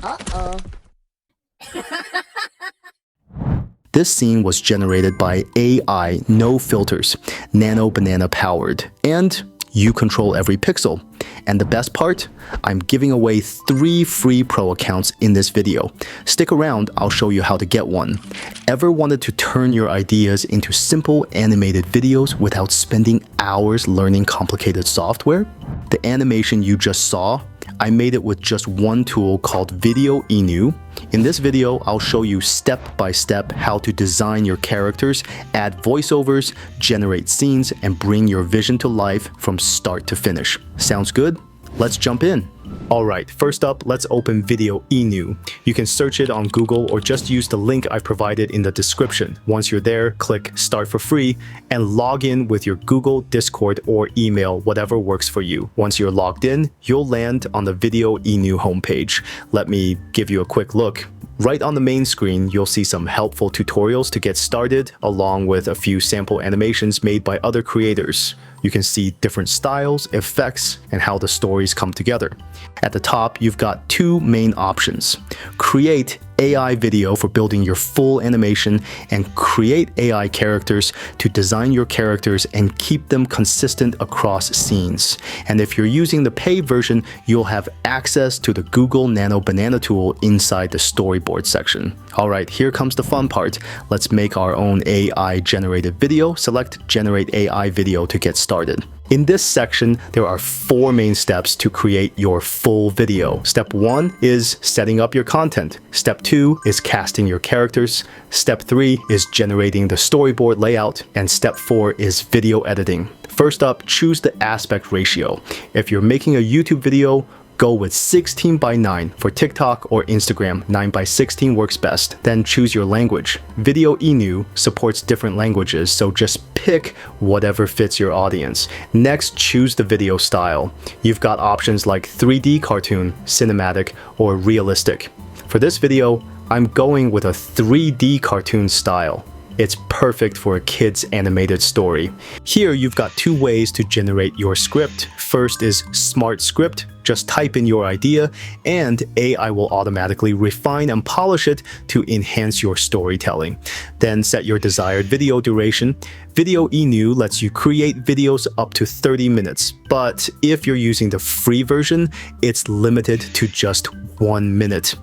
Uh-oh. This scene was generated by AI, no filters, Nano Banana powered, and you control every pixel. And the best part? I'm giving away 3 free pro accounts in this video. Stick around, I'll show you how to get one. Ever wanted to turn your ideas into simple animated videos without spending hours learning complicated software? The animation you just saw, I made it with just one tool called Videoinu. In this video, I'll show you step by step how to design your characters, add voiceovers, generate scenes, and bring your vision to life from start to finish. Sounds good? Let's jump in. Alright, first up, let's open Videoinu. You can search it on Google or just use the link I provided in the description. Once you're there, click Start for free and log in with your Google, Discord, or email, whatever works for you. Once you're logged in, you'll land on the Videoinu homepage. Let me give you a quick look. Right on the main screen, you'll see some helpful tutorials to get started, along with a few sample animations made by other creators. You can see different styles, effects, and how the stories come together. At the top, you've got 2 main options. Create AI video for building your full animation, and create AI characters to design your characters and keep them consistent across scenes. And if you're using the paid version, you'll have access to the Google Nano Banana tool inside the Storyboard section. Alright, here comes the fun part. Let's make our own AI generated video. Select Generate AI Video to get started. In this section, there are 4 main steps to create your full video. Step 1 is setting up your content. Step 2 is casting your characters. Step 3 is generating the storyboard layout. And step 4 is video editing. First up, choose the aspect ratio. If you're making a YouTube video, go with 16:9. For TikTok or Instagram, 9:16 works best. Then choose your language. Videoinu supports different languages, so just pick whatever fits your audience. Next, choose the video style. You've got options like 3D cartoon, cinematic, or realistic. For this video, I'm going with a 3D cartoon style. It's perfect for a kid's animated story. Here, you've got 2 ways to generate your script. First is Smart Script. Just type in your idea, and AI will automatically refine and polish it to enhance your storytelling. Then set your desired video duration. Videoinu lets you create videos up to 30 minutes, but if you're using the free version, it's limited to just 1 minute.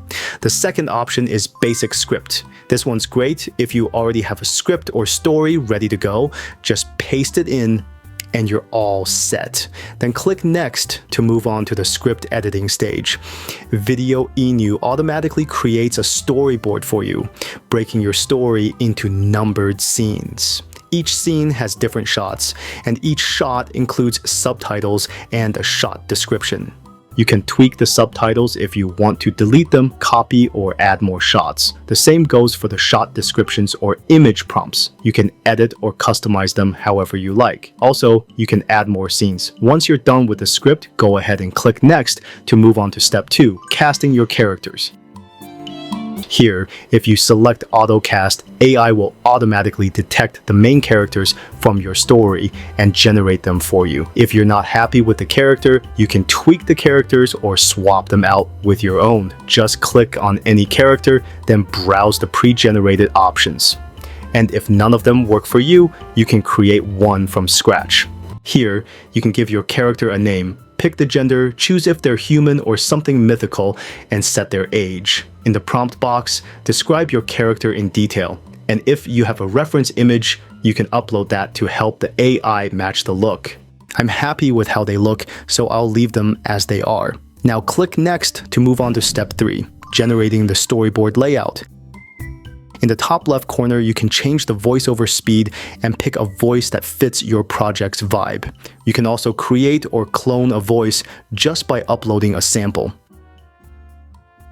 The second option is Basic Script. This one's great if you already have a script or story ready to go. Just paste it in and you're all set. Then click Next to move on to the script editing stage. Videoinu automatically creates a storyboard for you, breaking your story into numbered scenes. Each scene has different shots, and each shot includes subtitles and a shot description. You can tweak the subtitles if you want to delete them, copy, or add more shots. The same goes for the shot descriptions or image prompts. You can edit or customize them however you like. Also, you can add more scenes. Once you're done with the script, go ahead and click Next to move on to step 2, casting your characters. Here, if you select AutoCast, AI will automatically detect the main characters from your story and generate them for you. If you're not happy with the character, you can tweak the characters or swap them out with your own. Just click on any character, then browse the pre-generated options. And if none of them work for you, you can create one from scratch. Here, you can give your character a name. Pick the gender, choose if they're human or something mythical, and set their age. In the prompt box, describe your character in detail. And if you have a reference image, you can upload that to help the AI match the look. I'm happy with how they look, so I'll leave them as they are. Now click Next to move on to step 3, generating the storyboard layout. In the top left corner, you can change the voiceover speed and pick a voice that fits your project's vibe. You can also create or clone a voice just by uploading a sample.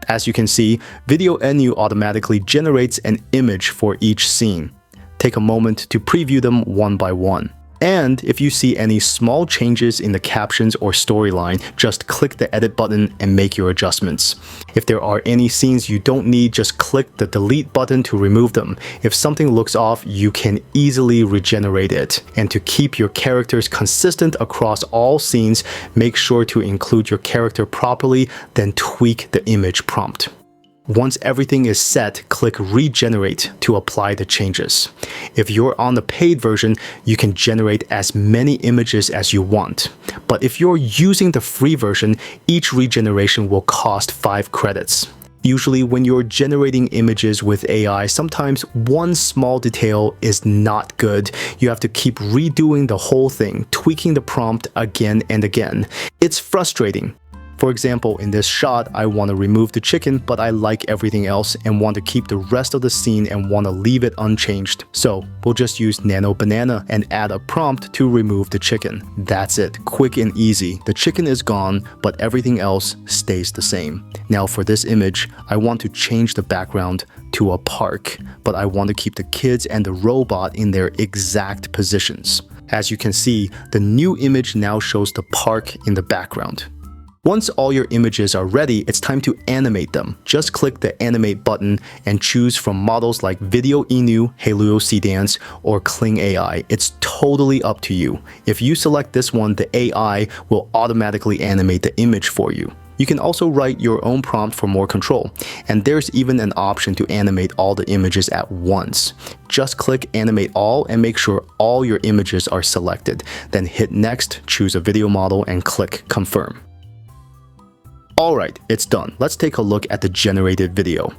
As you can see, Videoinu automatically generates an image for each scene. Take a moment to preview them one by one. And if you see any small changes in the captions or storyline, just click the edit button and make your adjustments. If there are any scenes you don't need, just click the delete button to remove them. If something looks off, you can easily regenerate it. And to keep your characters consistent across all scenes, make sure to include your character properly, then tweak the image prompt. Once everything is set, click Regenerate to apply the changes. If you're on the paid version, you can generate as many images as you want. But if you're using the free version, each regeneration will cost 5 credits. Usually when you're generating images with AI, sometimes one small detail is not good. You have to keep redoing the whole thing, tweaking the prompt again and again. It's frustrating. For example, in this shot, I want to remove the chicken, but I like everything else and want to keep the rest of the scene and want to leave it unchanged. So we'll just use Nano Banana and add a prompt to remove the chicken. That's it, quick and easy. The chicken is gone, but everything else stays the same. Now for this image, I want to change the background to a park, but I want to keep the kids and the robot in their exact positions. As you can see, the new image now shows the park in the background. Once all your images are ready, it's time to animate them. Just click the Animate button and choose from models like Videoinu, Secrets, or Kling AI. It's totally up to you. If you select this one, the AI will automatically animate the image for you. You can also write your own prompt for more control. And there's even an option to animate all the images at once. Just click Animate All and make sure all your images are selected. Then hit Next, choose a video model, and click Confirm. Alright, it's done. Let's take a look at the generated video.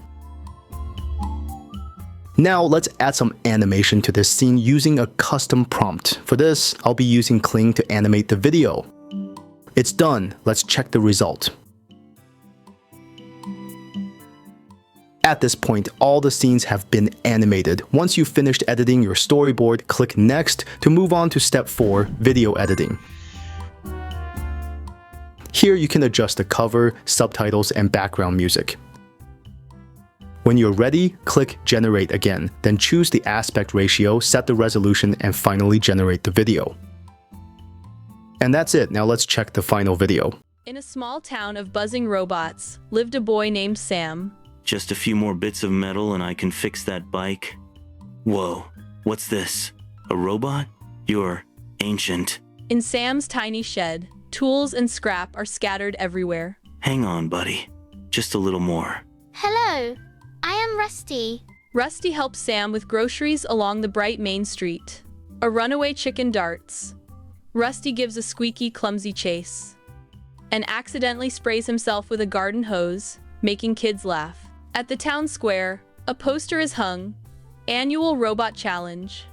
Now let's add some animation to this scene using a custom prompt. For this, I'll be using Kling to animate the video. It's done. Let's check the result. At this point, all the scenes have been animated. Once you've finished editing your storyboard, click Next to move on to step 4, video editing. Here you can adjust the cover, subtitles, and background music. When you're ready, click Generate again, then choose the aspect ratio, set the resolution, and finally generate the video. And that's it. Now let's check the final video. In a small town of buzzing robots lived a boy named Sam. Just a few more bits of metal and I can fix that bike. Whoa, what's this? A robot? You're ancient. In Sam's tiny shed, tools and scrap are scattered everywhere. Hang on, buddy. Just a little more. Hello, I am Rusty. Rusty helps Sam with groceries along the bright main street. A runaway chicken darts. Rusty gives a squeaky, clumsy chase and accidentally sprays himself with a garden hose, making kids laugh. At the town square, a poster is hung. Annual Robot Challenge.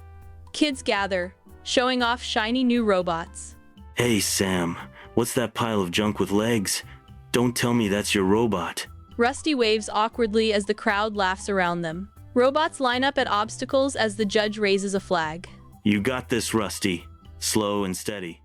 Kids gather, showing off shiny new robots. Hey, Sam. What's that pile of junk with legs? Don't tell me that's your robot. Rusty waves awkwardly as the crowd laughs around them. Robots line up at obstacles as the judge raises a flag. You got this, Rusty. Slow and steady.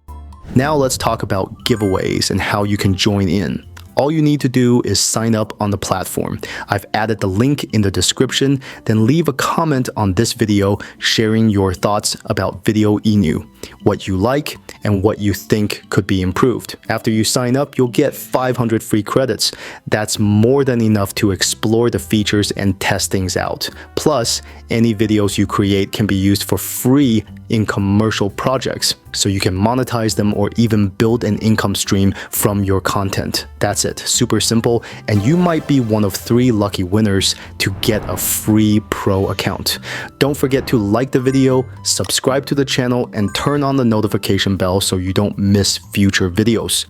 Now let's talk about giveaways and how you can join in. All you need to do is sign up on the platform. I've added the link in the description, then leave a comment on this video sharing your thoughts about Videoinu, what you like and what you think could be improved. After you sign up, you'll get 500 free credits. That's more than enough to explore the features and test things out. Plus, any videos you create can be used for free in commercial projects, so you can monetize them or even build an income stream from your content. That's it, super simple, and you might be one of 3 lucky winners to get a free pro account. Don't forget to like the video, subscribe to the channel, and turn on the notification bell so you don't miss future videos.